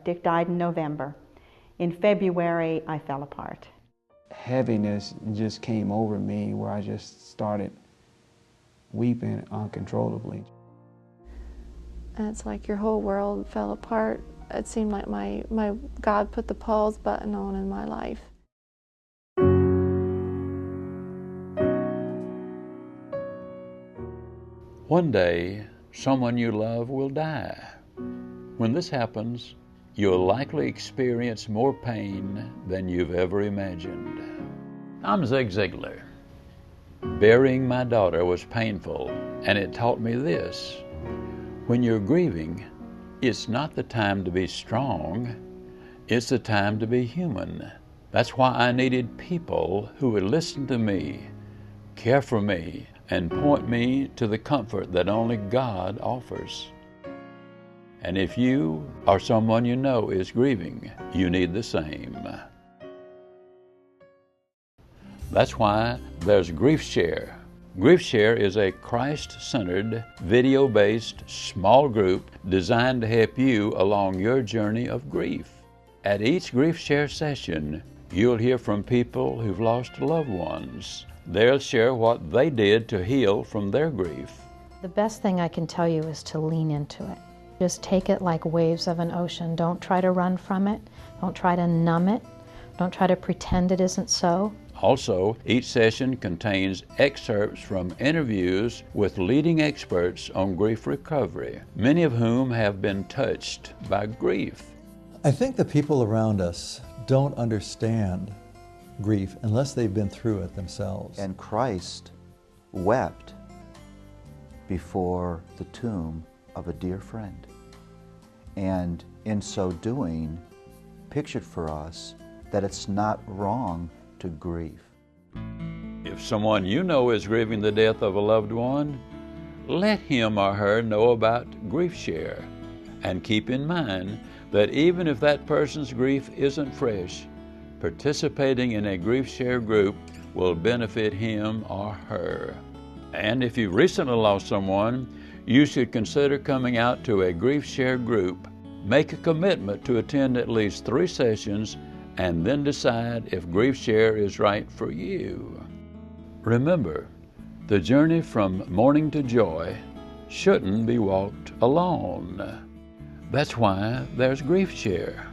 Dick died in November. In February, I fell apart. Heaviness just came over me where I just started weeping uncontrollably. And it's like your whole world fell apart. It seemed like my God put the pause button on in my life. One day, someone you love will die. When this happens, you'll likely experience more pain than you've ever imagined. I'm Zig Ziglar. Burying my daughter was painful, and it taught me this. When you're grieving, it's not the time to be strong, it's the time to be human. That's why I needed people who would listen to me, care for me, and point me to the comfort that only God offers. And if you or someone you know is grieving, you need the same. That's why there's GriefShare. GriefShare is a Christ-centered, video-based small group designed to help you along your journey of grief. At each GriefShare session, you'll hear from people who've lost loved ones. They'll share what they did to heal from their grief. The best thing I can tell you is to lean into it. Just take it like waves of an ocean. Don't try to run from it. Don't try to numb it. Don't try to pretend it isn't so. Also, each session contains excerpts from interviews with leading experts on grief recovery, many of whom have been touched by grief. I think the people around us don't understand grief unless they've been through it themselves. And Christ wept before the tomb of a dear friend. And in so doing, pictured for us that it's not wrong to grieve. If someone you know is grieving the death of a loved one, let him or her know about GriefShare. And keep in mind that even if that person's grief isn't fresh, participating in a GriefShare group will benefit him or her. And if you've recently lost someone, you should consider coming out to a GriefShare group. Make a commitment to attend at least 3 sessions and then decide if GriefShare is right for you. Remember, the journey from mourning to joy shouldn't be walked alone. That's why there's GriefShare.